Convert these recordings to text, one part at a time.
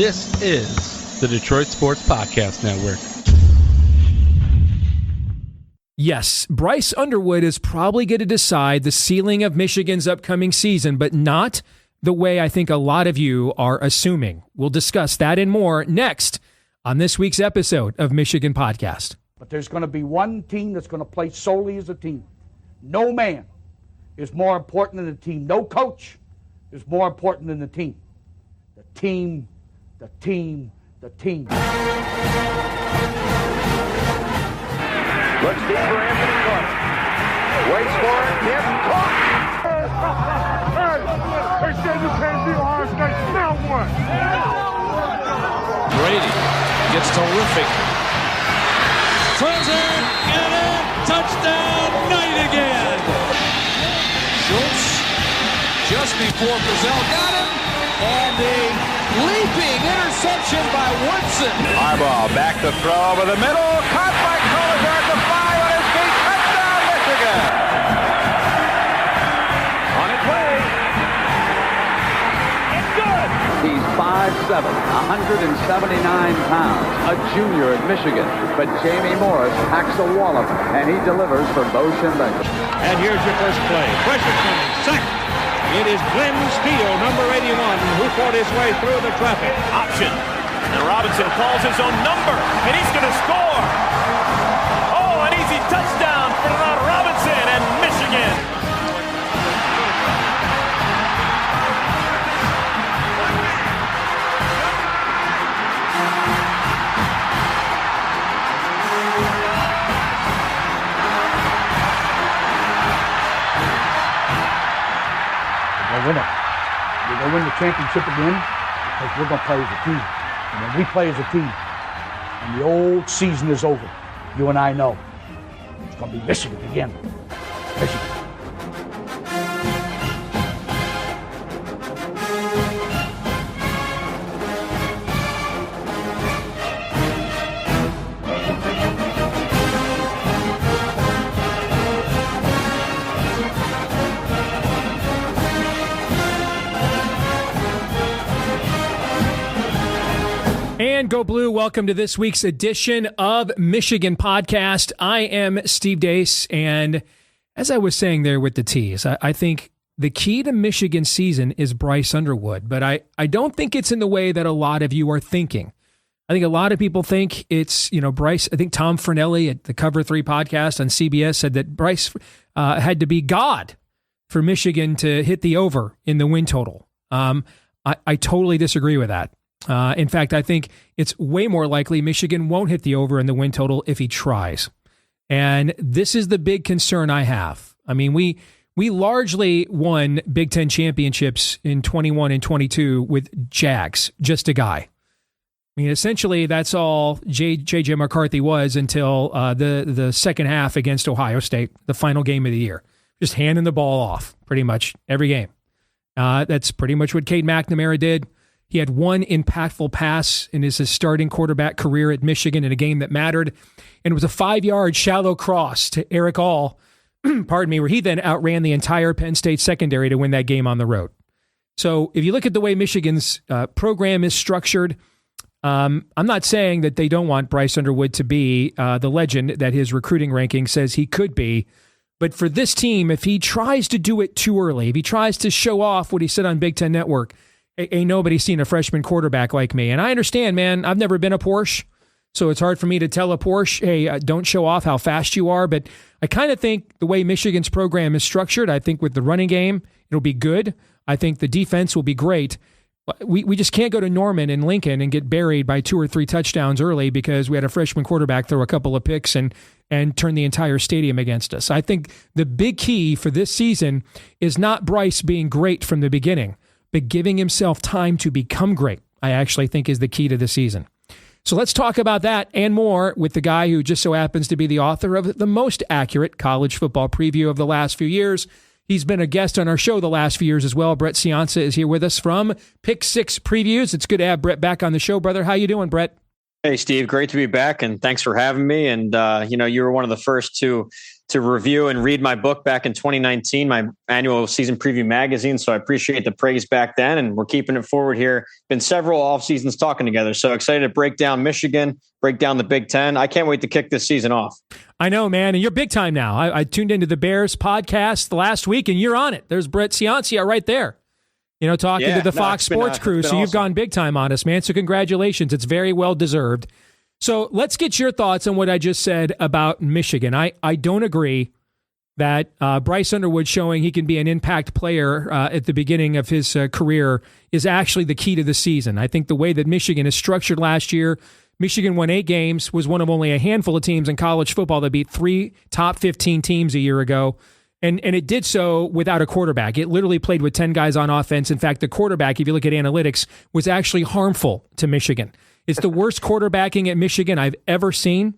This is the Detroit Sports Podcast Network. Yes, Bryce Underwood is probably going to decide the ceiling of Michigan's upcoming season, but not the way I think a lot of you are assuming. We'll discuss that and more next on this week's episode of Michigan Podcast. But there's going to be one team that's going to play solely as a team. No man is more important than the team. No coach is more important than the team. The team, the team, the team. Looks deep for Anthony Carter. Waits for it. Hit. Caught. They said you can't be Ohio State. Now what? Brady gets terrific. Throws it. Get it. Touchdown. Knight again. Schultz just before Brazil got him. And a leaping interception by Woodson. Harbaugh back to throw over the middle. Caught by Collier at the 5 on his feet. Touchdown, Michigan. On its way. It's good. He's 5'7", 179 pounds, a junior at Michigan. But Jamie Morris packs a wallop, and he delivers for Bo Schembechler. And here's your first play. Pressure coming. Sacked. It is Glenn Steele, number 81, who fought his way through the traffic. Option. And Robinson calls his own number, and he's going to score. Oh, an easy touchdown for Robinson and Michigan. Win it. We're going to win the championship again because we're going to play as a team. And when we play as a team and the old season is over, you and I know it's going to be Michigan again. Michigan. And Go Blue, welcome to this week's edition of Michigan Podcast. I am Steve Deace, and as I was saying there with the tease, I think the key to Michigan's season is Bryce Underwood, but I don't think it's in the way that a lot of you are thinking. I think a lot of people think it's, Bryce. I think Tom Fornelli at the Cover 3 podcast on CBS said that Bryce had to be God for Michigan to hit the over in the win total. I totally disagree with that. In fact, I think it's way more likely Michigan won't hit the over in the win total if he tries. And this is the big concern I have. I mean, we largely won Big Ten championships in 21 and 22 with Jags, just a guy. I mean, essentially, that's all J.J. McCarthy was until the second half against Ohio State, the final game of the year. Just handing the ball off pretty much every game. That's pretty much what Cade McNamara did. He had one impactful pass in his starting quarterback career at Michigan in a game that mattered, and it was a 5-yard shallow cross to Eric All, pardon me, where he then outran the entire Penn State secondary to win that game on the road. So if you look at the way Michigan's program is structured, I'm not saying that they don't want Bryce Underwood to be the legend that his recruiting ranking says he could be. But for this team, if he tries to do it too early, if he tries to show off what he said on Big Ten Network, ain't nobody seen a freshman quarterback like me. And I understand, man, I've never been a Porsche, so it's hard for me to tell a Porsche, hey, don't show off how fast you are. But I kind of think the way Michigan's program is structured, I think with the running game, it'll be good. I think the defense will be great. We just can't go to Norman and Lincoln and get buried by 2 or 3 touchdowns early because we had a freshman quarterback throw a couple of picks and turn the entire stadium against us. I think the big key for this season is not Bryce being great from the beginning, but giving himself time to become great, I actually think is the key to the season. So let's talk about that and more with the guy who just so happens to be the author of the most accurate college football preview of the last few years. He's been a guest on our show the last few years as well. Brett Ciancia is here with us from Pick 6 Previews. It's good to have Brett back on the show, brother. How you doing, Brett? Hey, Steve, great to be back, and thanks for having me. And, you were one of the first to review and read my book back in 2019, my annual season preview magazine. So I appreciate the praise back then, and we're keeping it forward here. Been several off seasons talking together. So excited to break down Michigan, break down the Big Ten. I can't wait to kick this season off. I know, man. And you're big time now. I tuned into the Bears podcast last week, and you're on it. There's Brett Ciancia right there, talking to the Fox Sports crew. So you've gone big time on us, man. So congratulations. It's very well deserved. So let's get your thoughts on what I just said about Michigan. I don't agree that Bryce Underwood showing he can be an impact player at the beginning of his career is actually the key to the season. I think the way that Michigan is structured last year, Michigan won 8 games, was one of only a handful of teams in college football that beat 3 top 15 teams a year ago. And it did so without a quarterback. It literally played with 10 guys on offense. In fact, the quarterback, if you look at analytics, was actually harmful to Michigan. It's the worst quarterbacking at Michigan I've ever seen.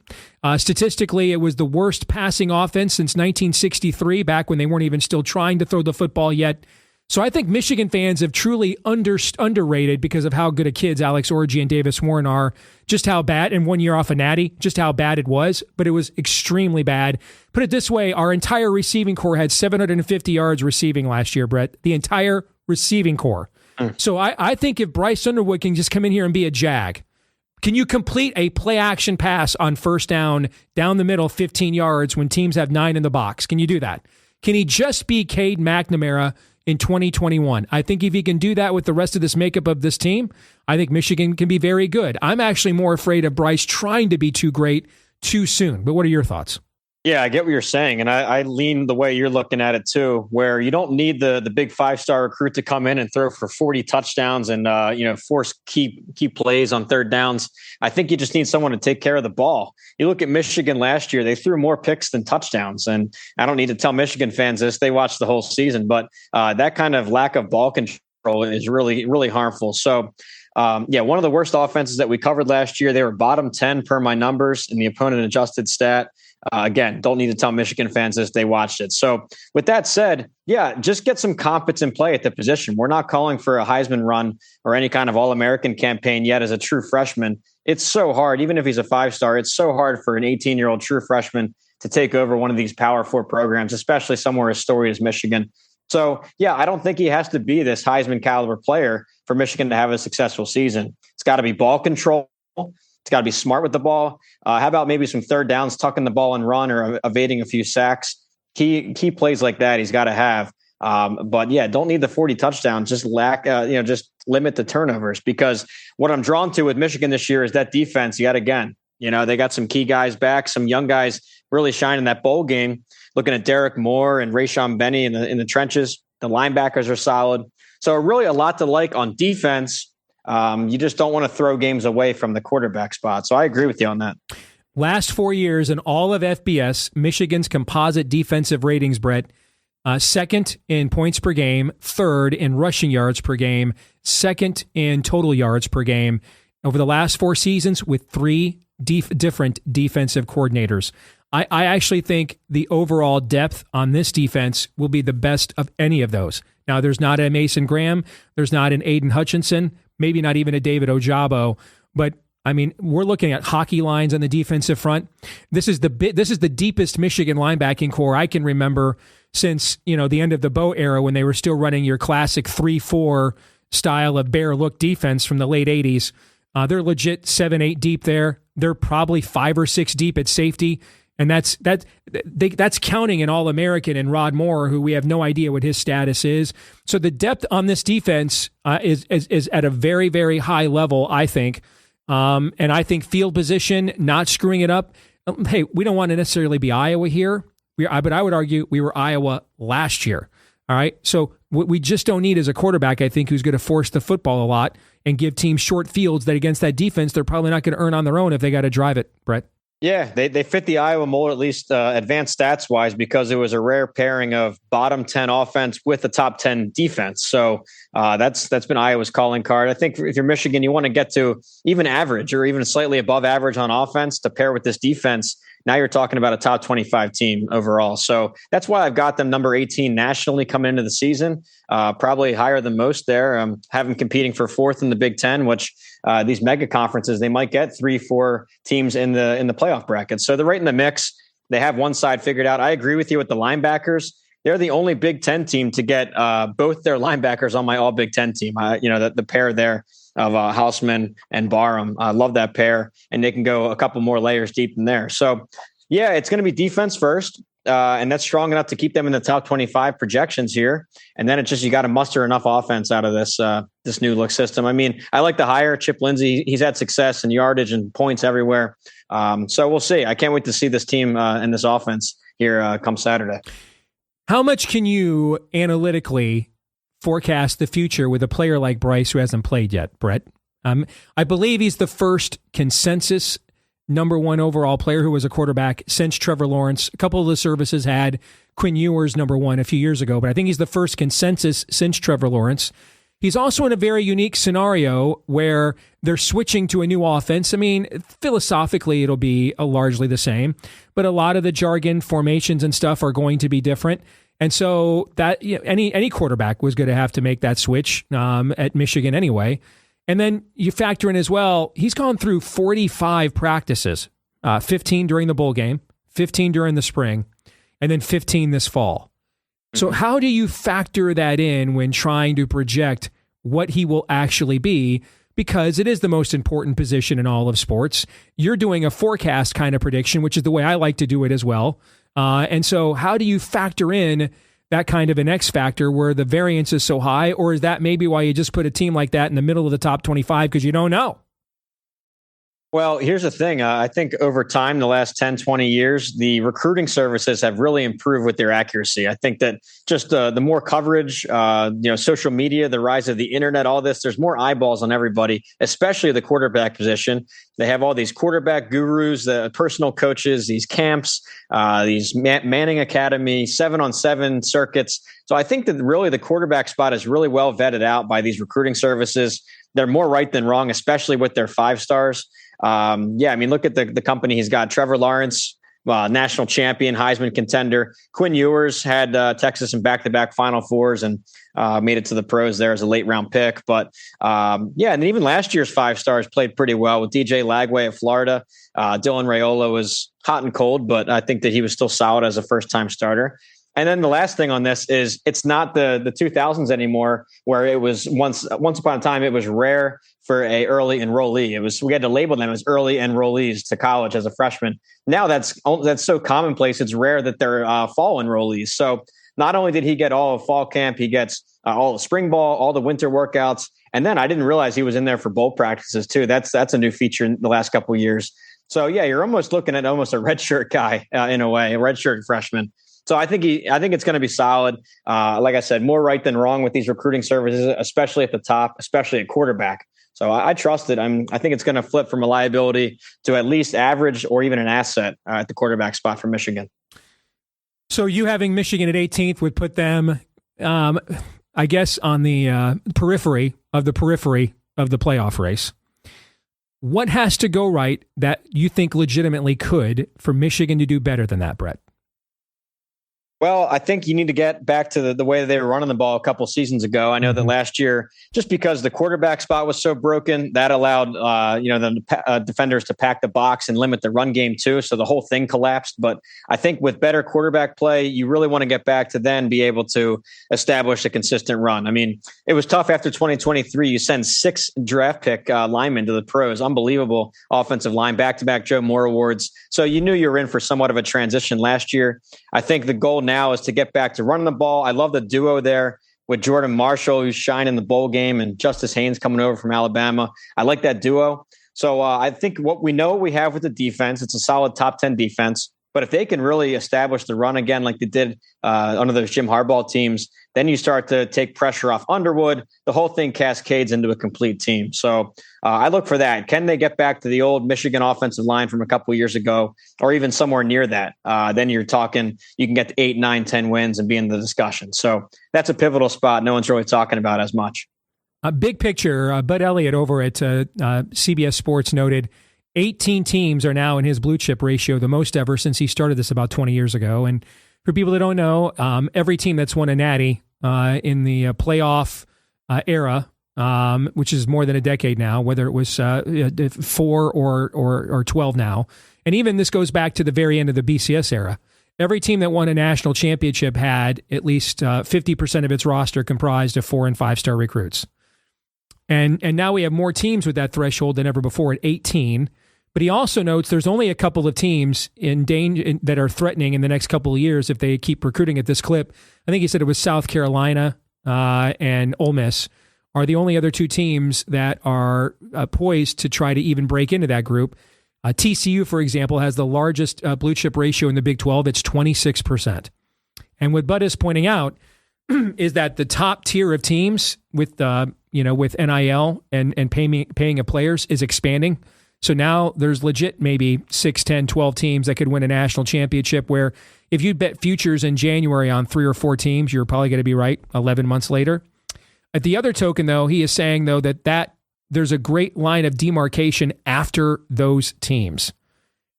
Statistically, it was the worst passing offense since 1963, back when they weren't even still trying to throw the football yet. So I think Michigan fans have truly underrated, because of how good of kids Alex Orji and Davis Warren are, just how bad, and 1 year off a natty, just how bad it was. But it was extremely bad. Put it this way, our entire receiving core had 750 yards receiving last year, Brett. The entire receiving core. So I think if Bryce Underwood can just come in here and be a jag, can you complete a play-action pass on first down the middle 15 yards when teams have 9 in the box? Can you do that? Can he just be Cade McNamara in 2021? I think if he can do that with the rest of this makeup of this team, I think Michigan can be very good. I'm actually more afraid of Bryce trying to be too great too soon. But what are your thoughts? Yeah, I get what you're saying. And I lean the way you're looking at it too, where you don't need the big 5-star recruit to come in and throw for 40 touchdowns and, force key plays on third downs. I think you just need someone to take care of the ball. You look at Michigan last year, they threw more picks than touchdowns. And I don't need to tell Michigan fans this, they watched the whole season, but that kind of lack of ball control is really, really harmful. So one of the worst offenses that we covered last year, they were bottom 10 per my numbers in the opponent adjusted stat. Again, don't need to tell Michigan fans this, they watched it. So with that said, just get some competent play at the position. We're not calling for a Heisman run or any kind of All-American campaign yet as a true freshman. It's so hard, even if he's a 5-star, it's so hard for an 18-year-old true freshman to take over one of these Power 4 programs, especially somewhere as storied as Michigan. So, I don't think he has to be this Heisman caliber player for Michigan to have a successful season. It's got to be ball control. It's got to be smart with the ball. How about maybe some third downs, tucking the ball and run, or evading a few sacks? Key plays like that he's got to have. Don't need the 40 touchdowns. Just just limit the turnovers, because what I'm drawn to with Michigan this year is that defense yet again. They got some key guys back, some young guys really shining that bowl game. Looking at Derek Moore and Rayshon Benny in the trenches. The linebackers are solid. So really a lot to like on defense. You just don't want to throw games away from the quarterback spot. So I agree with you on that. Last 4 years in all of FBS, Michigan's composite defensive ratings, Brett, second in points per game, third in rushing yards per game, second in total yards per game over the last 4 seasons with 3 different defensive coordinators. I actually think the overall depth on this defense will be the best of any of those. Now, there's not a Mason Graham, there's not an Aiden Hutchinson, maybe not even a David Ojabo, but I mean, we're looking at hockey lines on the defensive front. This is the deepest Michigan linebacking core I can remember since, the end of the Bo era, when they were still running your classic 3-4 style of bare look defense from the late 80s. They're legit 7-8 deep there. They're probably 5 or 6 deep at safety. And that's counting an All-American and Rod Moore, who we have no idea what his status is. So the depth on this defense is at a very, very high level, I think. And I think field position, not screwing it up. Hey, we don't want to necessarily be Iowa here, but I would argue we were Iowa last year. All right. So what we just don't need is a quarterback, I think, who's going to force the football a lot and give teams short fields that against that defense they're probably not going to earn on their own if they got to drive it, Brett. Yeah, they fit the Iowa mold, at least advanced stats-wise, because it was a rare pairing of bottom 10 offense with a top 10 defense. So that's been Iowa's calling card. I think if you're Michigan, you want to get to even average or even slightly above average on offense to pair with this defense now you're talking about a top 25 team overall. So that's why I've got them number 18 nationally coming into the season, probably higher than most there. Have them competing for fourth in the Big Ten, which these mega conferences, they might get 3-4 teams in the playoff bracket. So they're right in the mix. They have one side figured out. I agree with you with the linebackers. They're the only Big Ten team to get both their linebackers on my all Big Ten team. The pair there of Hausman and Barham. I love that pair, and they can go a couple more layers deep in there. So, yeah, it's going to be defense first, and that's strong enough to keep them in the top 25 projections here. And then it's just you got to muster enough offense out of this new look system. I mean, I like the hire Chip Lindsey. He's had success and yardage and points everywhere. So we'll see. I can't wait to see this team and this offense here come Saturday. How much can you analytically forecast the future with a player like Bryce who hasn't played yet, Brett? I believe he's the first consensus number one overall player who was a quarterback since Trevor Lawrence. A couple of the services had Quinn Ewers number one a few years ago, but I think he's the first consensus since Trevor Lawrence. He's also in a very unique scenario where they're switching to a new offense. I mean, philosophically, it'll be largely the same, but a lot of the jargon, formations, and stuff are going to be different. And so that any quarterback was going to have to make that switch at Michigan anyway. And then you factor in as well, he's gone through 45 practices, 15 during the bowl game, 15 during the spring, and then 15 this fall. So how do you factor that in when trying to project what he will actually be? Because it is the most important position in all of sports. You're doing a forecast kind of prediction, which is the way I like to do it as well. And so how do you factor in that kind of an X factor where the variance is so high? Or is that maybe why you just put a team like that in the middle of the top 25 because you don't know? Well, here's the thing. I think over time, the last 10, 20 years, the recruiting services have really improved with their accuracy. I think that just the more coverage, social media, the rise of the internet, all this, there's more eyeballs on everybody, especially the quarterback position. They have all these quarterback gurus, the personal coaches, these camps, these Manning Academy, 7-on-7 circuits. So I think that really the quarterback spot is really well vetted out by these recruiting services. They're more right than wrong, especially with their 5 stars. Look at the company he's got. Trevor Lawrence, national champion, Heisman contender. Quinn Ewers had Texas in back-to-back Final Fours and made it to the pros there as a late-round pick. But, and then even last year's 5 stars played pretty well with DJ Lagway of Florida. Dylan Raiola was hot and cold, but I think that he was still solid as a first-time starter. And then the last thing on this is it's not the 2000s anymore, where it was once upon a time it was rare for a early enrollee. We had to label them as early enrollees to college as a freshman. Now that's so commonplace. It's rare that they're fall enrollees. So not only did he get all of fall camp, he gets all the spring ball, all the winter workouts, and then I didn't realize he was in there for bowl practices too. That's a new feature in the last couple of years. So yeah, you're almost looking at almost a redshirt guy in a way, a redshirt freshman. So I think it's going to be solid. Like I said, more right than wrong with these recruiting services, especially at the top, especially at quarterback. So I trust it. I think it's going to flip from a liability to at least average or even an asset at the quarterback spot for Michigan. So you having Michigan at 18th would put them, I guess, on the periphery of the playoff race. What has to go right that you think legitimately could for Michigan to do better than that, Brett? Well, I think you need to get back to the way that they were running the ball a couple seasons ago. I know that last year, just because the quarterback spot was so broken, that allowed the defenders to pack the box and limit the run game too. So the whole thing collapsed. But I think with better quarterback play, you really want to get back to then be able to establish a consistent run. I mean, it was tough after 2023. You send 6 draft pick linemen to the pros, unbelievable offensive line, back-to-back Joe Moore awards. So you knew you were in for somewhat of a transition last year. I think the goal now is to get back to running the ball. I love the duo there with Jordan Marshall, who's shining the bowl game, and Justice Haynes coming over from Alabama. I like that duo. So I think what we have with the defense, it's a solid top 10 defense. But if they can really establish the run again like they did under those Jim Harbaugh teams, then you start to take pressure off Underwood. The whole thing cascades into a complete team. So I look for that. Can they get back to the old Michigan offensive line from a couple of years ago, or even somewhere near that? Then you're talking, you can get to 8, 9, 10 wins and be in the discussion. So that's a pivotal spot no one's really talking about as much. A big picture, Bud Elliott over at CBS Sports noted, 18 teams are now in his blue chip ratio, the most ever since he started this about 20 years ago. And for people that don't know, every team that's won a natty in the playoff era, which is more than a decade now, whether it was 4 or 12 now. And even this goes back to the very end of the BCS era. Every team that won a national championship had at least 50% of its roster comprised of 4- and 5-star recruits. And now we have more teams with that threshold than ever before at 18. But he also notes there's only a couple of teams in danger that are threatening in the next couple of years if they keep recruiting at this clip. I think he said it was South Carolina and Ole Miss are the only other two teams that are poised to try to even break into that group. TCU, for example, has the largest blue chip ratio in the Big 12. It's 26%. And what Bud is pointing out is that the top tier of teams with with NIL and paying of players is expanding. So now there's legit maybe 6, 10, 12 teams that could win a national championship, where if you bet futures in January on 3 or 4 teams, you're probably going to be right 11 months later. At the other token, though, he is saying, though, that there's a great line of demarcation after those teams.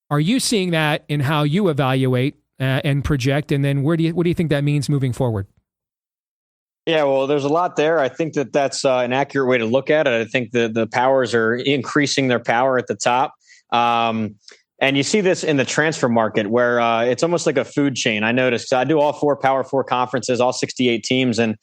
Are you seeing that in how you evaluate and project? And then what do you think that means moving forward? Yeah, well, there's a lot there. I think that's an accurate way to look at it. I think the powers are increasing their power at the top. And you see this in the transfer market where it's almost like a food chain. I noticed I do all 4 Power 4 conferences, all 68 teams. And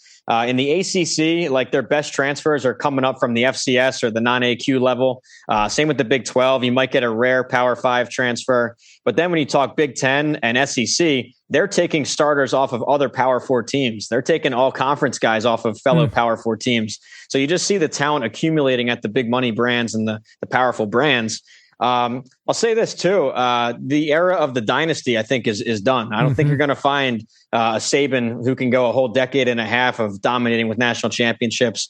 in the ACC, like their best transfers are coming up from the FCS or the non-AQ level. Same with the Big 12. You might get a rare Power 5 transfer. But then when you talk Big 10 and SEC, they're taking starters off of other Power 4 teams. They're taking all conference guys off of fellow Power 4 teams. So you just see the talent accumulating at the big money brands and the powerful brands. I'll say this too. The era of the dynasty, I think, is done. I don't think you're going to find a Saban who can go a whole decade and a half of dominating with national championships.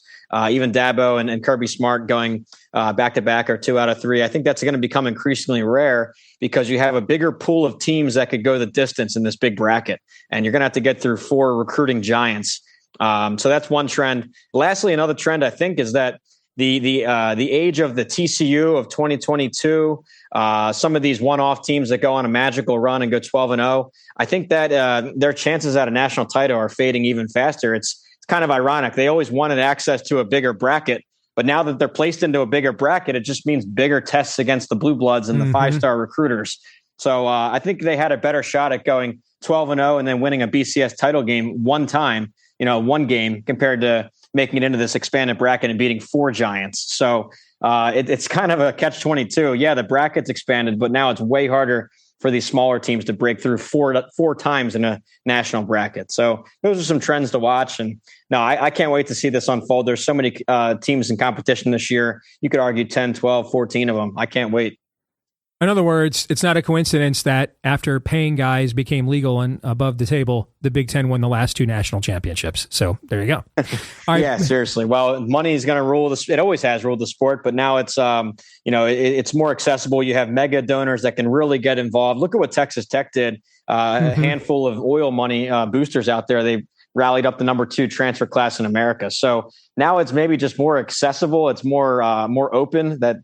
Even Dabo and Kirby Smart going back to back or 2 out of 3. I think that's going to become increasingly rare because you have a bigger pool of teams that could go the distance in this big bracket, and you're going to have to get through 4 recruiting giants. So that's one trend. Lastly, another trend I think is that the age of the TCU of 2022, some of these one-off teams that go on a magical run and go 12-0, I think that their chances at a national title are fading even faster. It's kind of ironic. They always wanted access to a bigger bracket, but now that they're placed into a bigger bracket, it just means bigger tests against the blue bloods and the 5-star recruiters. So I think they had a better shot at going 12-0 and then winning a BCS title game one time, one game, compared to making it into this expanded bracket and beating 4 giants. So it's kind of a catch-22. Yeah, the bracket's expanded, but now it's way harder for these smaller teams to break through four times in a national bracket. So those are some trends to watch. And no, I can't wait to see this unfold. There's so many teams in competition this year. You could argue 10, 12, 14 of them. I can't wait. In other words, it's not a coincidence that after paying guys became legal and above the table, the Big Ten won the last 2 national championships. So there you go. All right. Yeah, seriously. Well, money is going to rule this. It always has ruled the sport, but now it's it's more accessible. You have mega donors that can really get involved. Look at what Texas Tech did. A handful of oil money boosters out there. They rallied up the number 2 transfer class in America. So now it's maybe just more accessible. It's more open that.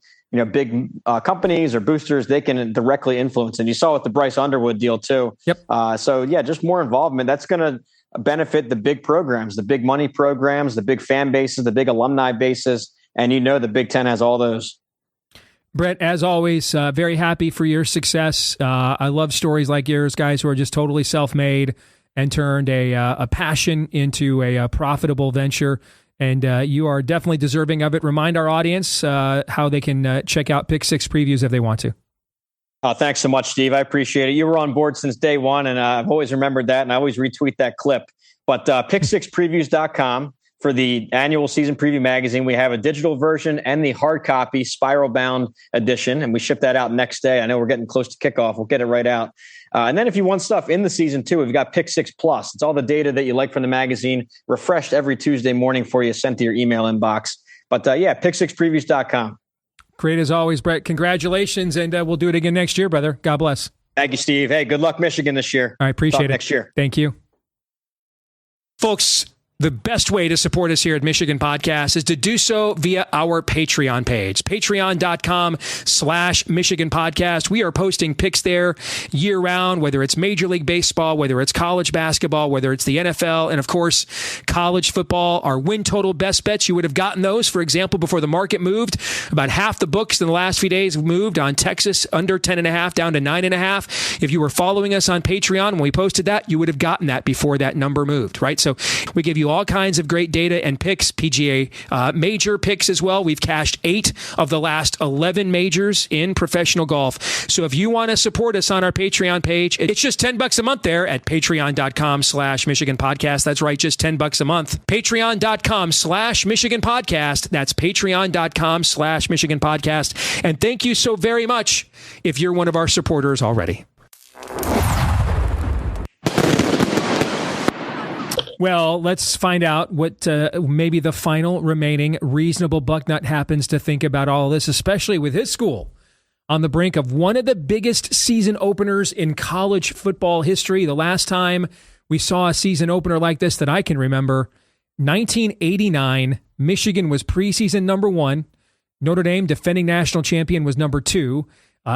Big companies or boosters, they can directly influence. And you saw with the Bryce Underwood deal too. Yep. So yeah, just more involvement. That's going to benefit the big programs, the big money programs, the big fan bases, the big alumni bases. And the Big Ten has all those. Brett, as always, very happy for your success. I love stories like yours, guys who are just totally self-made and turned a passion into a profitable venture. And you are definitely deserving of it. Remind our audience how they can check out Pick 6 previews if they want to. Thanks so much, Steve. I appreciate it. You were on board since day one, and I've always remembered that, and I always retweet that clip. But pick6previews.com for the annual season preview magazine. We have a digital version and the hard copy spiral bound edition, and we ship that out next day. I know we're getting close to kickoff. We'll get it right out. And then if you want stuff in the season too, we've got Pick 6 Plus. It's all the data that you like from the magazine, refreshed every Tuesday morning for you, sent to your email inbox. But pick6previews.com. Great as always, Brett. Congratulations, and we'll do it again next year, brother. God bless. Thank you, Steve. Hey, good luck, Michigan, this year. I appreciate it. Next year. Thank you. Folks, The best way to support us here at Michigan Podcast is to do so via our Patreon page, patreon.com/Michigan Podcast. We are posting picks there year round, whether it's Major League Baseball, whether it's college basketball, whether it's the NFL, and of course, college football. Our win total best bets, you would have gotten those, for example, before the market moved. About half the books in the last few days moved on Texas under 10.5 down to 9.5. If you were following us on Patreon when we posted that, you would have gotten that before that number moved, right? So we give you all kinds of great data and picks, PGA major picks as well. We've cashed 8 of the last 11 majors in professional golf. So if you want to support us on our Patreon page, it's just $10 a month there at patreon.com/Michigan Podcast. That's right, just $10 a month. Patreon.com/Michigan Podcast. That's patreon.com/Michigan Podcast. And thank you so very much if you're one of our supporters already. Well, let's find out what maybe the final remaining reasonable Bucknut happens to think about all this, especially with his school on the brink of one of the biggest season openers in college football history. The last time we saw a season opener like this that I can remember, 1989, Michigan was preseason number 1. Notre Dame, defending national champion, was number 2.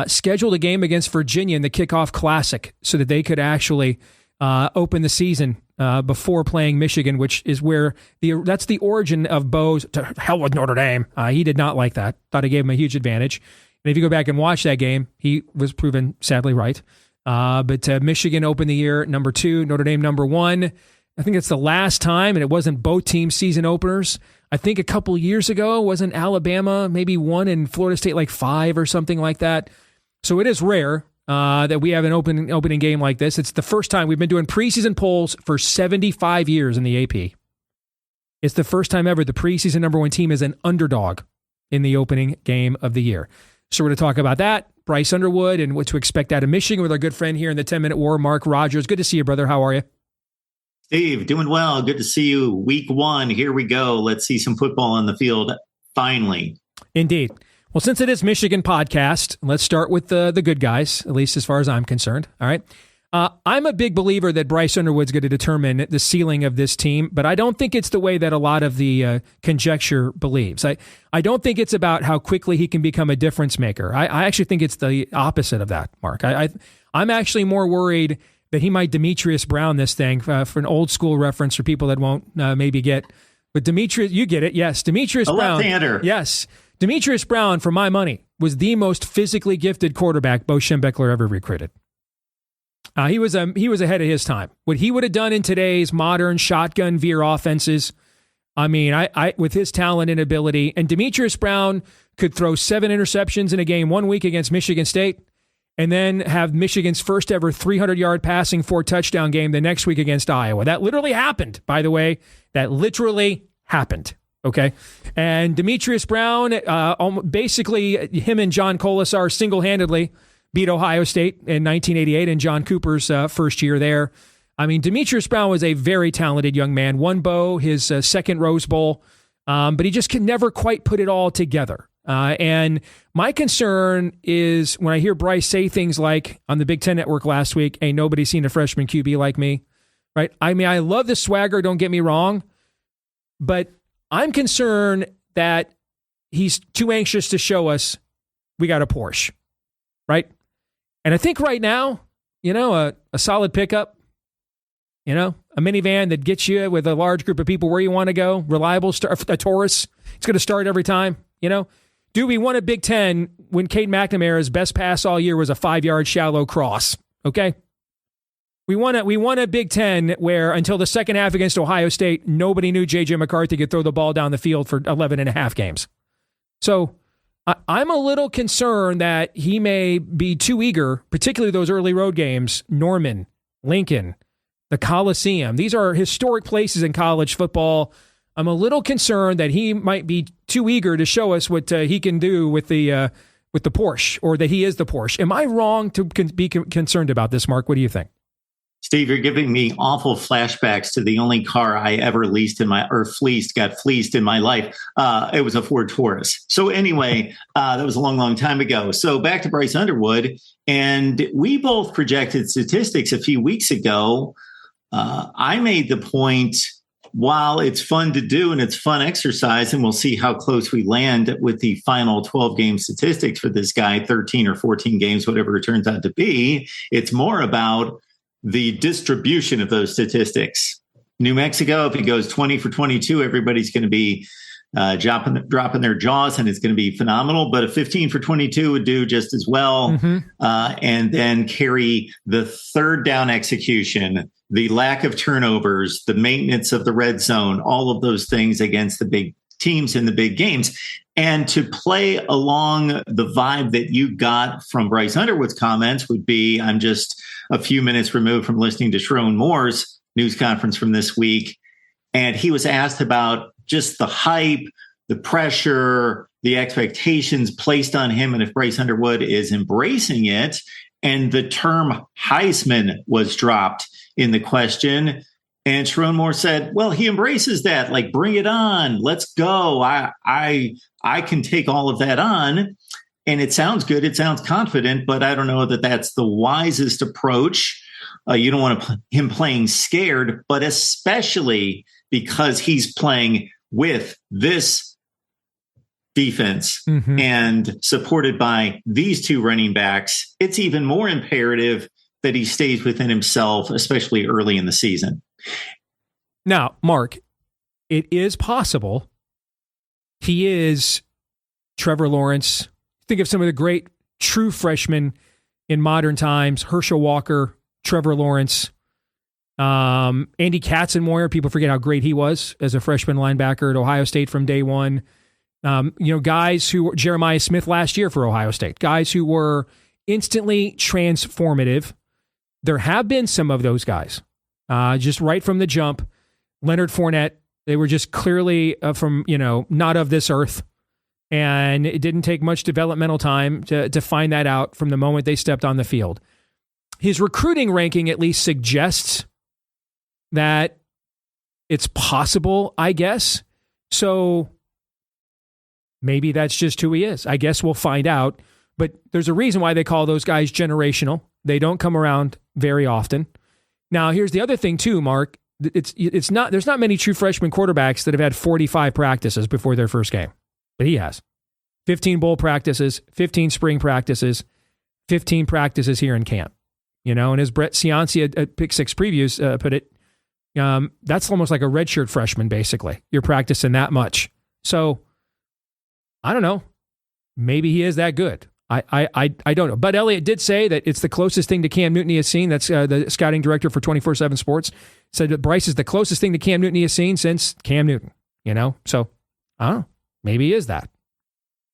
Scheduled a game against Virginia in the kickoff classic so that they could actually open the season before playing Michigan, which is where that's the origin of Bo's to hell with Notre Dame. He did not like that. Thought it gave him a huge advantage. And if you go back and watch that game, he was proven sadly right. But Michigan opened the year number 2, Notre Dame number 1. I think it's the last time, and it wasn't both teams' season openers. I think a couple years ago, wasn't Alabama maybe 1 and Florida State like 5 or something like that. So it is rare that we have an opening game like this. It's the first time. We've been doing preseason polls for 75 years in the AP. It's the first time ever the preseason number 1 team is an underdog in the opening game of the year. So we're going to talk about that, Bryce Underwood, and what to expect out of Michigan with our good friend here in the 10-Minute War, Mark Rogers. Good to see you, brother. How are you? Steve, doing well. Good to see you. Week 1, here we go. Let's see some football on the field, finally. Indeed. Well, since it is Michigan Podcast, let's start with the good guys, at least as far as I'm concerned. All right. I'm a big believer that Bryce Underwood's going to determine the ceiling of this team, but I don't think it's the way that a lot of the conjecture believes. I don't think it's about how quickly he can become a difference maker. I actually think it's the opposite of that, Mark. I'm actually more worried that he might Demetrius Brown this thing for an old school reference for people that won't maybe get. But Demetrius, you get it. Yes, Demetrius Brown. Left-hander. Yes. Demetrius Brown, for my money, was the most physically gifted quarterback Bo Schembechler ever recruited. He was ahead of his time. What he would have done in today's modern shotgun veer offenses, I mean, I with his talent and ability, and Demetrius Brown could throw 7 interceptions in a game one week against Michigan State, and then have Michigan's first ever 300-yard passing 4-touchdown game the next week against Iowa. That literally happened, by the way. That literally happened. Okay. And Demetrius Brown, basically him and John Colasar single-handedly beat Ohio State in 1988 in John Cooper's first year there. I mean, Demetrius Brown was a very talented young man. Won Bo his second Rose Bowl, but he just can never quite put it all together. And my concern is when I hear Bryce say things like on the Big Ten Network last week, ain't nobody seen a freshman QB like me, right? I mean, I love the swagger, don't get me wrong, but I'm concerned that he's too anxious to show us we got a Porsche, right? And I think right now, a solid pickup, a minivan that gets you with a large group of people where you want to go, reliable, a Taurus, it's going to start every time, Do we want a Big Ten when Cade McNamara's best pass all year was a 5-yard shallow cross, okay? We want a Big Ten where until the second half against Ohio State, nobody knew J.J. McCarthy could throw the ball down the field for 11 and a half games. So I'm a little concerned that he may be too eager, particularly those early road games, Norman, Lincoln, the Coliseum. These are historic places in college football. I'm a little concerned that he might be too eager to show us what he can do with the Porsche, or that he is the Porsche. Am I wrong to be concerned about this, Mark? What do you think? Steve, you're giving me awful flashbacks to the only car I ever got fleeced in my life. It was a Ford Taurus. So anyway, that was a long, long time ago. So back to Bryce Underwood. And we both projected statistics a few weeks ago. I made the point while it's fun to do and it's fun exercise, and we'll see how close we land with the final 12-game statistics for this guy, 13 or 14 games, whatever it turns out to be, it's more about the distribution of those statistics. New Mexico, if he goes 20 for 22, everybody's going to be dropping their jaws, and it's going to be phenomenal. But a 15 for 22 would do just as well. And then carry the third down execution, the lack of turnovers, the maintenance of the red zone, all of those things against the big teams in the big games. And to play along the vibe that you got from Bryce Underwood's comments would be, I'm just a few minutes removed from listening to Sherrone Moore's news conference from this week. And he was asked about just the hype, the pressure, the expectations placed on him, and if Bryce Underwood is embracing it. And the term Heisman was dropped in the question. And Sherrone Moore said, well, he embraces that. Like, bring it on. Let's go. I can take all of that on. And it sounds good. It sounds confident, but I don't know that that's the wisest approach. You don't want him playing scared, but especially because he's playing with this defense and supported by these two running backs, it's even more imperative that he stays within himself, especially early in the season. Now, Mark, it is possible he is Trevor Lawrence. Think of some of the great true freshmen in modern times: Herschel Walker, Trevor Lawrence, Andy Katzenmoyer. People forget how great he was as a freshman linebacker at Ohio State from day one. Guys who, Jeremiah Smith last year for Ohio State, guys who were instantly transformative. There have been some of those guys, just right from the jump. Leonard Fournette, they were just clearly from, not of this earth. And it didn't take much developmental time to find that out from the moment they stepped on the field. His recruiting ranking at least suggests that it's possible, I guess. So maybe that's just who he is. I guess we'll find out. But there's a reason why they call those guys generational. They don't come around very often. Now, here's the other thing too, Mark. There's not many true freshman quarterbacks that have had 45 practices before their first game. But he has 15 bowl practices, 15 spring practices, 15 practices here in camp. And as Brett Ciancia at Pick Six Previews put it, that's almost like a redshirt freshman, basically. You're practicing that much. So, I don't know. Maybe he is that good. I don't know. Bud Elliott did say that it's the closest thing to Cam Newton he has seen. That's the scouting director for 24/7 Sports. Said that Bryce is the closest thing to Cam Newton he has seen since Cam Newton. So, I don't know. Maybe he is that.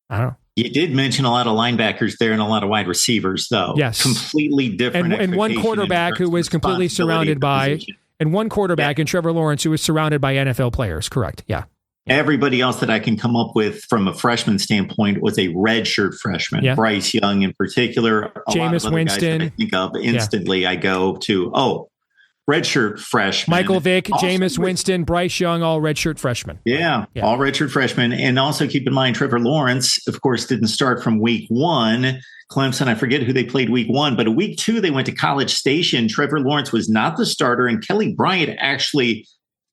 I don't know. You did mention a lot of linebackers there and a lot of wide receivers, though. Yes. Completely different. And one quarterback who was completely surrounded by, and one quarterback in Trevor Lawrence who was surrounded by NFL players. Correct. Yeah. Everybody else that I can come up with from a freshman standpoint was a redshirt freshman. Yeah. Bryce Young in particular. Jameis Winston. Guys that I think of instantly, I go to, redshirt freshman. Michael Vick, Jameis Winston, Bryce Young, all redshirt freshmen. Yeah, all redshirt freshmen. And also keep in mind, Trevor Lawrence, of course, didn't start from week one. Clemson, I forget who they played week one, but week two, they went to College Station. Trevor Lawrence was not the starter, and Kelly Bryant actually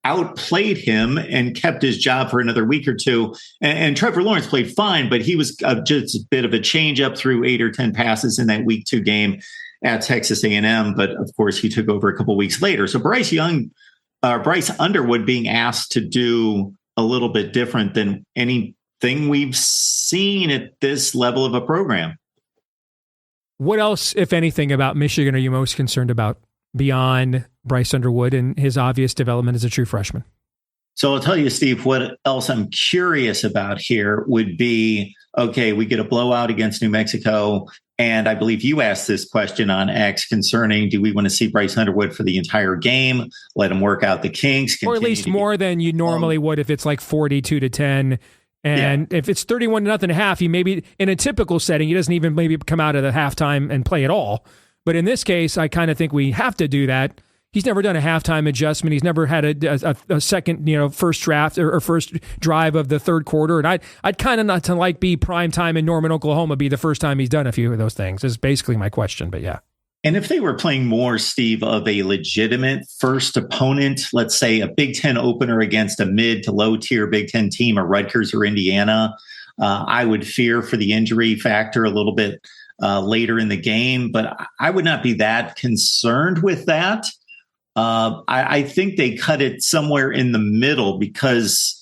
outplayed him and kept his job for another week or two. And Trevor Lawrence played fine, but he was just a bit of a change up through 8 or 10 passes in that week two game at Texas A&M, but of course he took over a couple weeks later. So Bryce Underwood being asked to do a little bit different than anything we've seen at this level of a program. What else, if anything, about Michigan are you most concerned about beyond Bryce Underwood and his obvious development as a true freshman? So I'll tell you, Steve, what else I'm curious about here would be, okay, we get a blowout against New Mexico. And I believe you asked this question on X concerning, do we want to see Bryce Underwood for the entire game, let him work out the kinks? Or at least more than you normally would if it's like 42-10. And if it's 31-0 at half, he maybe, in a typical setting, he doesn't even maybe come out of the halftime and play at all. But in this case, I kind of think we have to do that. He's never done a halftime adjustment. He's never had a second, first draft or first drive of the third quarter. And I'd kind of not to like be prime time in Norman, Oklahoma, be the first time he's done a few of those things. Is basically my question. But yeah. And if they were playing more, Steve, of a legitimate first opponent, let's say a Big Ten opener against a mid to low tier Big Ten team, or Rutgers or Indiana, I would fear for the injury factor a little bit later in the game. But I would not be that concerned with that. I think they cut it somewhere in the middle, because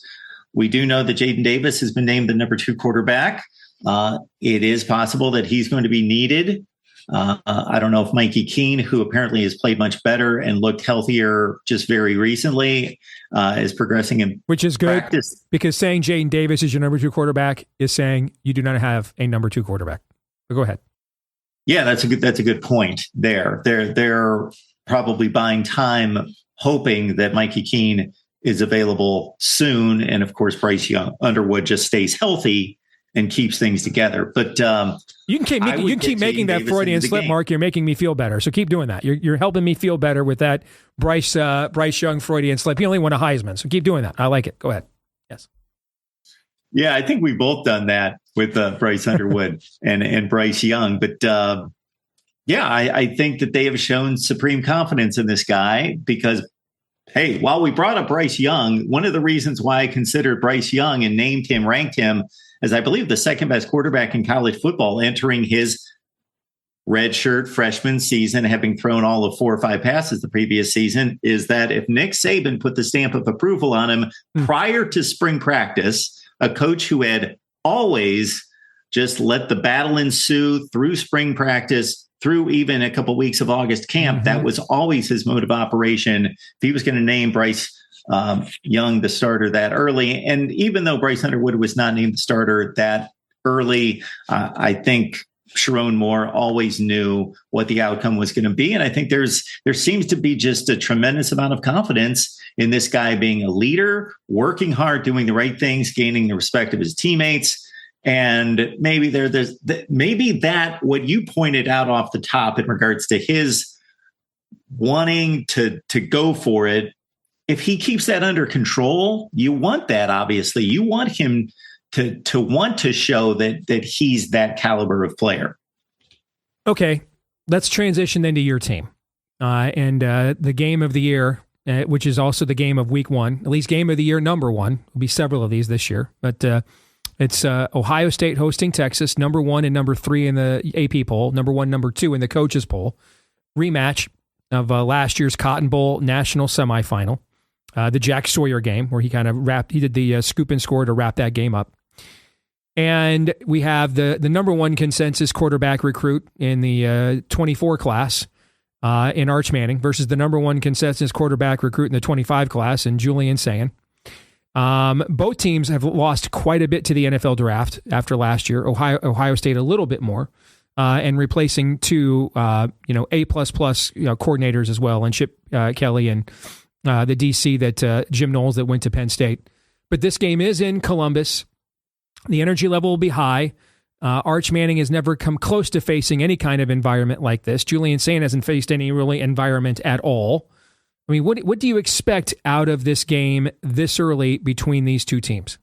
we do know that Jaden Davis has been named the number 2 quarterback. It is possible that he's going to be needed. I don't know if Mikey Keene, who apparently has played much better and looked healthier just very recently, is progressing in which is good practice. Because saying Jaden Davis is your number 2 quarterback is saying you do not have a number 2 quarterback. But go ahead. Yeah, that's a good point there. They're probably buying time, hoping that Mikey Keene is available soon, and of course Bryce Underwood just stays healthy and keeps things together. But you can keep making that Freudian slip, Mark. You're making me feel better, so keep doing that. You're helping me feel better with that Bryce Young Freudian slip. He only won a Heisman, so keep doing that. I like it. Go ahead. Yes. Yeah, I think we've both done that with Bryce Underwood and Bryce Young. But I think that they have shown supreme confidence in this guy because, hey, while we brought up Bryce Young, one of the reasons why I considered Bryce Young and named him, ranked him as I believe the second best quarterback in college football entering his redshirt freshman season, having thrown all of 4 or 5 passes the previous season, is that if Nick Saban put the stamp of approval on him prior to spring practice, a coach who had always just let the battle ensue through spring practice, through even a couple weeks of August camp, that was always his mode of operation. If he was going to name Bryce Young the starter that early, and even though Bryce Underwood was not named the starter that early, I think Sharon Moore always knew what the outcome was going to be. And I think there seems to be just a tremendous amount of confidence in this guy being a leader, working hard, doing the right things, gaining the respect of his teammates. And maybe maybe that what you pointed out off the top in regards to his wanting to go for it, if he keeps that under control, you want that, obviously. You want him to want to show that he's that caliber of player. Okay, let's transition then to your team. And the game of the year, which is also the game of week 1, at least game of the year number 1. There'll be several of these this year. But it's Ohio State hosting Texas, number 1 and number 3 in the AP poll, number 1, number 2 in the coaches poll. Rematch of last year's Cotton Bowl national semifinal. The Jack Sawyer game where he did the scoop and score to wrap that game up. And we have the number 1 consensus quarterback recruit in the 24 class in Arch Manning versus the number 1 consensus quarterback recruit in the 25 class in Julian Sayin. Both teams have lost quite a bit to the NFL draft after last year. Ohio State a little bit more, and replacing 2 A++ coordinators as well, and Chip Kelly and the DC that Jim Knowles that went to Penn State. But this game is in Columbus. The energy level will be high. Arch Manning has never come close to facing any kind of environment like this. Julian Sayin hasn't faced any really environment at all. I mean, what do you expect out of this game this early between these two teams?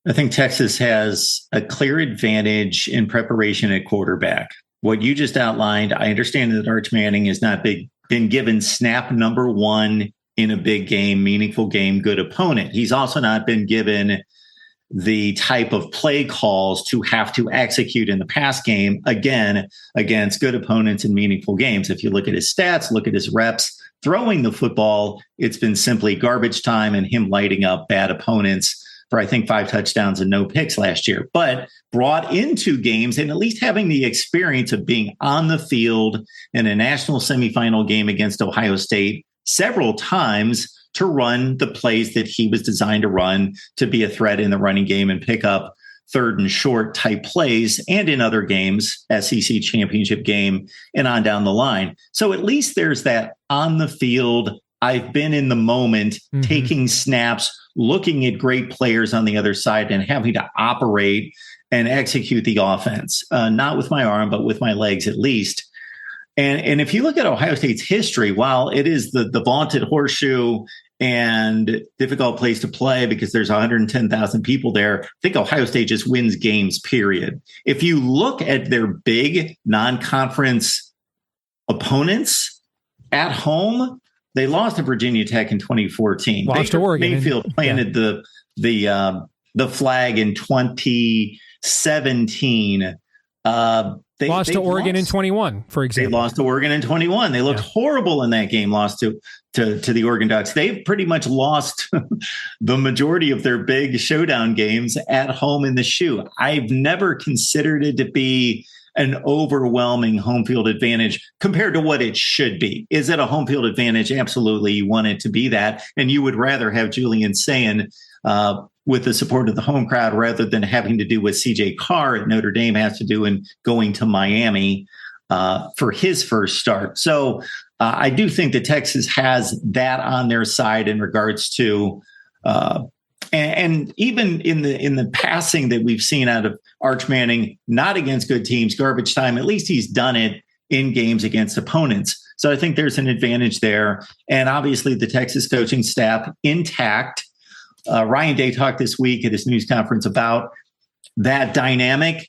I think Texas has a clear advantage in preparation at quarterback. What you just outlined, I understand that Arch Manning has not been given snap number 1 in a big game, meaningful game, good opponent. He's also not been given the type of play calls to have to execute in the pass game, again, against good opponents in meaningful games. If you look at his stats, look at his reps throwing the football, it's been simply garbage time and him lighting up bad opponents for, I think, 5 touchdowns and no picks last year. But brought into games and at least having the experience of being on the field in a national semifinal game against Ohio State several times to run the plays that he was designed to run, to be a threat in the running game and pick up 3rd and short type plays, and in other games, SEC championship game and on down the line. So at least there's that on the field, I've been in the moment, taking snaps, looking at great players on the other side and having to operate and execute the offense, not with my arm, but with my legs at least. And if you look at Ohio State's history, while it is the vaunted horseshoe and difficult place to play because there's 110,000 people there, I think Ohio State just wins games, period. If you look at their big non-conference opponents at home. They lost to Virginia Tech in 2014. Lost to Oregon. Mayfield planted the flag in 2017. They lost to Oregon in 21, for example. They lost to Oregon in 21. They looked horrible in that game, lost to the Oregon Ducks. They've pretty much lost the majority of their big showdown games at home in the shoe. I've never considered it to be an overwhelming home field advantage compared to what it should be. Is it a home field advantage? Absolutely. You want it to be that. And you would rather have Julian saying, with the support of the home crowd, rather than having to do what CJ Carr at Notre Dame has to do in going to Miami for his first start. So I do think that Texas has that on their side in regards to, and even in the passing that we've seen out of Arch Manning, not against good teams, garbage time, at least he's done it in games against opponents. So I think there's an advantage there. And obviously the Texas coaching staff intact. Ryan Day talked this week at his news conference about that dynamic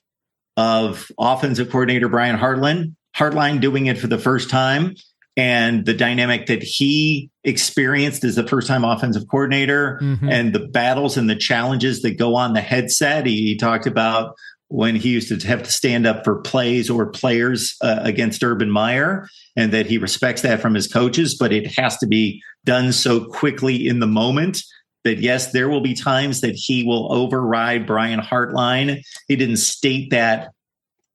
of offensive coordinator Brian Hartline doing it for the first time, and the dynamic that he experienced as the first-time offensive coordinator, and the battles and the challenges that go on the headset. He talked about when he used to have to stand up for plays or players against Urban Meyer, and that he respects that from his coaches, but it has to be done so quickly in the moment that, yes, there will be times that he will override Brian Hartline. He didn't state that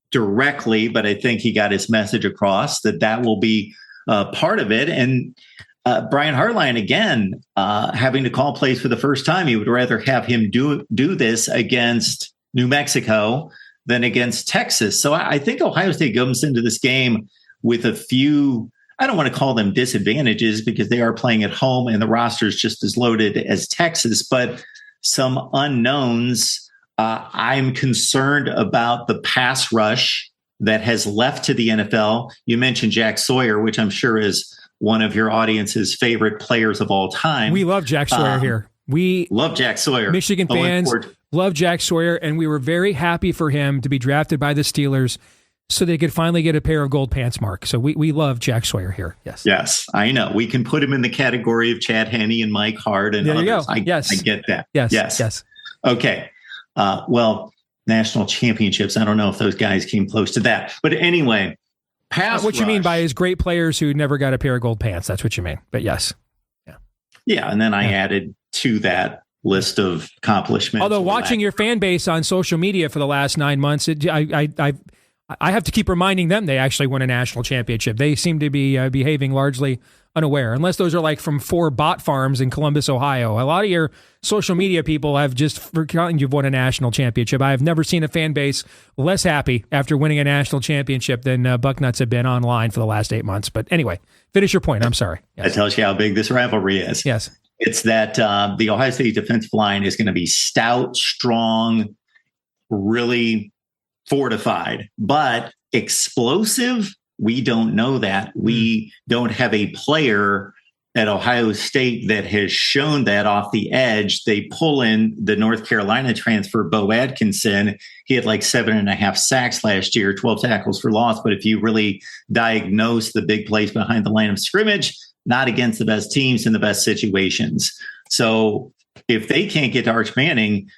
directly, but I think he got his message across that will be part of it. And Brian Hartline, again, having to call plays for the first time, he would rather have him do this against New Mexico than against Texas. So I think Ohio State comes into this game with a few, I don't want to call them disadvantages because they are playing at home and the roster is just as loaded as Texas, but some unknowns. I'm concerned about the pass rush that has left to the NFL. You mentioned Jack Sawyer, which I'm sure is one of your audience's favorite players of all time. We love Jack Sawyer here. We love Jack Sawyer. Michigan fans love Jack Sawyer, and we were very happy for him to be drafted by the Steelers so they could finally get a pair of gold pants, Mark. So we love Jack Sawyer here. Yes. Yes, I know. We can put him in the category of Chad Henne and Mike Hart and there you others. go. Yes. I get that. Yes. Okay. Well, national championships, I don't know if those guys came close to that. But anyway, pass what rush. You mean by is great players who never got a pair of gold pants. That's what you mean. But yes. Yeah, and then I added to that list of accomplishments. Although watching your fan base on social media for the last 9 months, I have to keep reminding them they actually won a national championship. They seem to be behaving largely unaware, unless those are like from 4 bot farms in Columbus, Ohio. A lot of your social media people have just forgotten you've won a national championship. I have never seen a fan base less happy after winning a national championship than Bucknuts have been online for the last 8 months. But anyway, finish your point. I'm sorry. Yes. That tells you how big this rivalry is. Yes. It's that the Ohio State defensive line is going to be stout, strong, really fortified, but explosive. We don't know that. We don't have a player at Ohio State that has shown that off the edge. They pull in the North Carolina transfer, Bo Atkinson. He had like 7.5 sacks last year, 12 tackles for loss. But if you really diagnose the big plays behind the line of scrimmage, not against the best teams in the best situations. So if they can't get to Arch Manning,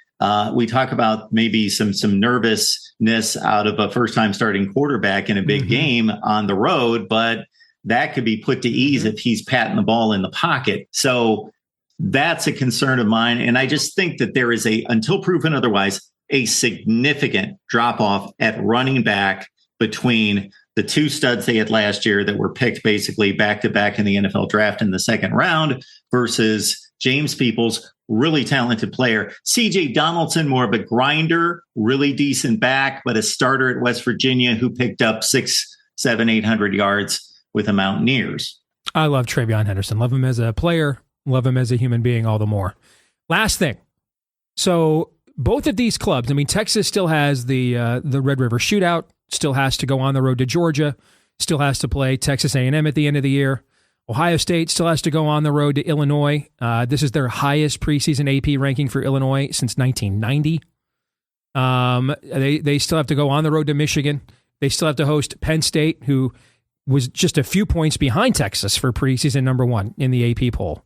we talk about maybe some nervousness out of a first-time starting quarterback in a big game on the road, but that could be put to ease if he's patting the ball in the pocket. So that's a concern of mine. And I just think that there is until proven otherwise, a significant drop-off at running back between the 2 studs they had last year that were picked basically back-to-back in the NFL draft in the second round versus James Peoples, really talented player. CJ Donaldson, more of a grinder, really decent back, but a starter at West Virginia who picked up 800 yards with the Mountaineers. I love Travion Henderson. Love him as a player. Love him as a human being all the more. Last thing. So both of these clubs, I mean, Texas still has the Red River Shootout, still has to go on the road to Georgia, still has to play Texas A&M at the end of the year. Ohio State still has to go on the road to Illinois. This is their highest preseason AP ranking for Illinois since 1990. They still have to go on the road to Michigan. They still have to host Penn State, who was just a few points behind Texas for preseason number 1 in the AP poll.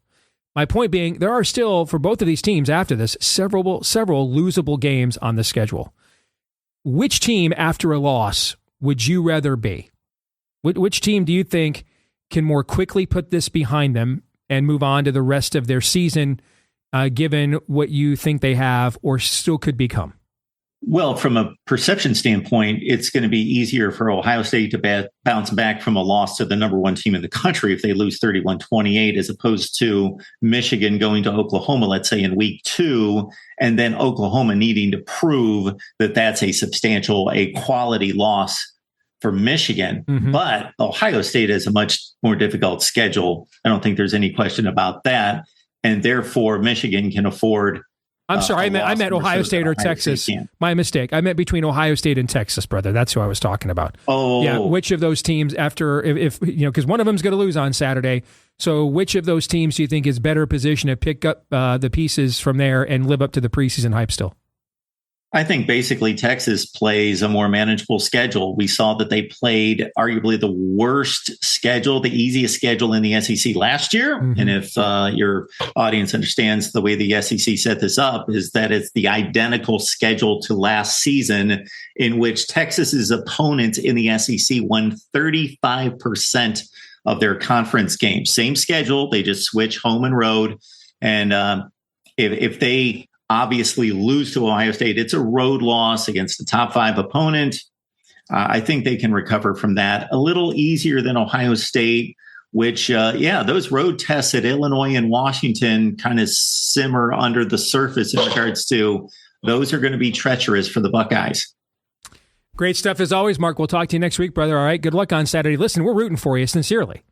My point being, there are still, for both of these teams after this, several losable games on the schedule. Which team, after a loss, would you rather be? Which team do you think can more quickly put this behind them and move on to the rest of their season, given what you think they have or still could become? Well, from a perception standpoint, it's going to be easier for Ohio State to bounce back from a loss to the number 1 team in the country if they lose 31-28, as opposed to Michigan going to Oklahoma, let's say in week 2, and then Oklahoma needing to prove that that's a quality loss for Michigan. Mm-hmm. But Ohio State has a much more difficult schedule. I don't think there's any question about that. And therefore, Michigan can afford... I'm sorry, I meant Ohio State or Texas. My mistake. I meant between Ohio State and Texas, brother. That's who I was talking about. Oh. Yeah, which of those teams if because one of them's going to lose on Saturday. So which of those teams do you think is better positioned to pick up the pieces from there and live up to the preseason hype still? I think basically Texas plays a more manageable schedule. We saw that they played arguably the worst schedule, the easiest schedule in the SEC last year. Mm-hmm. And if your audience understands the way the SEC set this up, is that it's the identical schedule to last season, in which Texas's opponents in the SEC won 35% of their conference games. Same schedule, they just switch home and road. And if they obviously lose to Ohio State, it's a road loss against a top 5 opponent. I think they can recover from that a little easier than Ohio State, which, those road tests at Illinois and Washington kind of simmer under the surface in regards to those are going to be treacherous for the Buckeyes. Great stuff as always, Mark. We'll talk to you next week, brother. All right. Good luck on Saturday. Listen, we're rooting for you sincerely.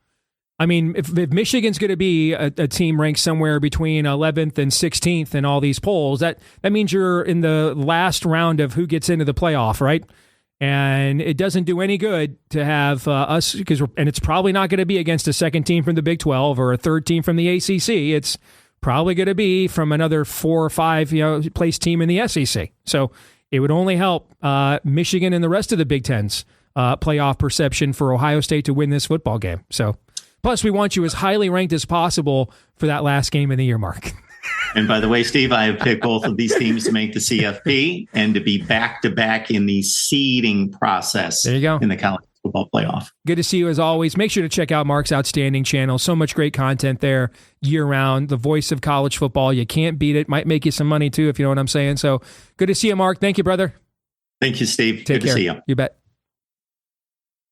I mean, if Michigan's going to be a team ranked somewhere between 11th and 16th in all these polls, that means you're in the last round of who gets into the playoff, right? And it doesn't do any good to have us, and it's probably not going to be against a second team from the Big 12 or a third team from the ACC. It's probably going to be from another 4 or 5 place team in the SEC. So it would only help Michigan and the rest of the Big Ten's playoff perception for Ohio State to win this football game. So. Plus, we want you as highly ranked as possible for that last game of the year, Mark. And by the way, Steve, I have picked both of these teams to make the CFP and to be back-to-back in the seeding process. There you go. In the college football playoff. Good to see you as always. Make sure to check out Mark's outstanding channel. So much great content there year-round. The voice of college football. You can't beat it. Might make you some money, too, if you know what I'm saying. So good to see you, Mark. Thank you, brother. Thank you, Steve. Take Good care. to see you. You bet.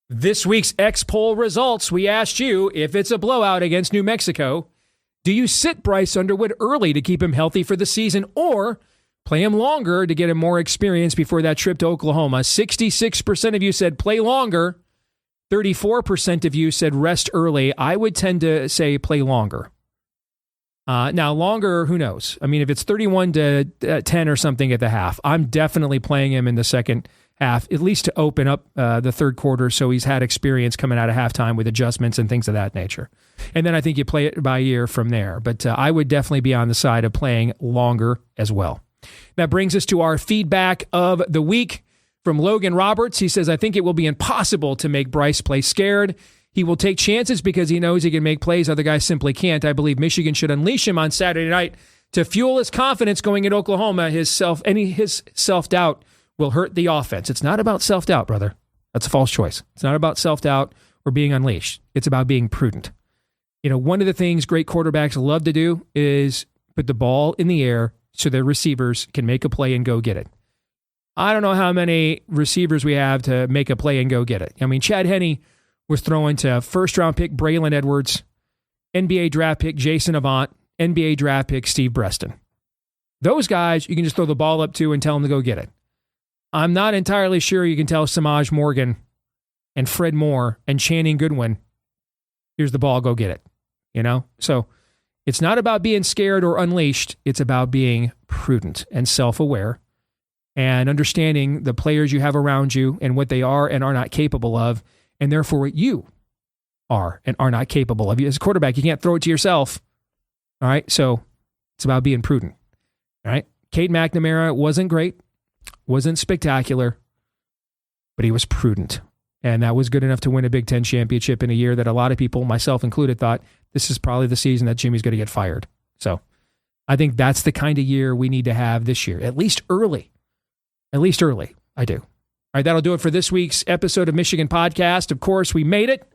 This week's X-Poll results, we asked you, if it's a blowout against New Mexico, do you sit Bryce Underwood early to keep him healthy for the season or play him longer to get him more experience before that trip to Oklahoma? 66% of you said play longer. 34% of you said rest early. I would tend to say play longer. Now, longer, who knows? I mean, if it's 31-10 or something at the half, I'm definitely playing him in the second half, at least to open up the third quarter so he's had experience coming out of halftime with adjustments and things of that nature. And then I think you play it by ear from there. But I would definitely be on the side of playing longer as well. That brings us to our feedback of the week from Logan Roberts. He says, I think it will be impossible to make Bryce play scared. He will take chances because he knows he can make plays other guys simply can't. I believe Michigan should unleash him on Saturday night to fuel his confidence going at Oklahoma. His self-doubt will hurt the offense. It's not about self-doubt, brother. That's a false choice. It's not about self-doubt or being unleashed. It's about being prudent. You know, one of the things great quarterbacks love to do is put the ball in the air so their receivers can make a play and go get it. I don't know how many receivers we have to make a play and go get it. I mean, Chad Henne was throwing to first-round pick Braylon Edwards, NBA draft pick Jason Avant, NBA draft pick Steve Breston. Those guys you can just throw the ball up to and tell them to go get it. I'm not entirely sure you can tell Samaj Morgan and Fred Moore and Channing Goodwin, here's the ball, go get it. You know? So it's not about being scared or unleashed. It's about being prudent and self-aware and understanding the players you have around you and what they are and are not capable of, and therefore what you are and are not capable of. As a quarterback, you can't throw it to yourself. All right? So it's about being prudent. All right? Cade McNamara wasn't great. Wasn't spectacular, but he was prudent. And that was good enough to win a Big Ten championship in a year that a lot of people, myself included, thought this is probably the season that Jimmy's going to get fired. So I think that's the kind of year we need to have this year, at least early. At least early. I do. All right, that'll do it for this week's episode of Michigan Podcast. Of course, we made it.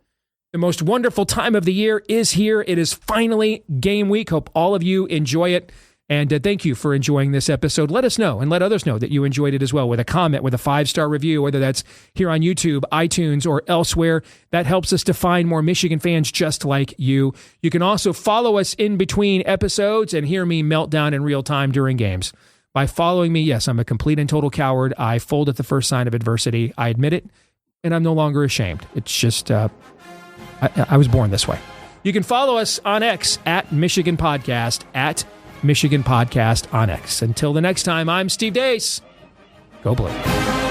The most wonderful time of the year is here. It is finally game week. Hope all of you enjoy it. And thank you for enjoying this episode. Let us know and let others know that you enjoyed it as well with a comment, with a 5-star review, whether that's here on YouTube, iTunes, or elsewhere. That helps us to find more Michigan fans just like you. You can also follow us in between episodes and hear me melt down in real time during games. By following me, yes, I'm a complete and total coward. I fold at the first sign of adversity. I admit it, and I'm no longer ashamed. It's just, I was born this way. You can follow us on X at Michigan Podcast, at Michigan Podcast on X. Until the next time, I'm Steve Deace. Go Blue.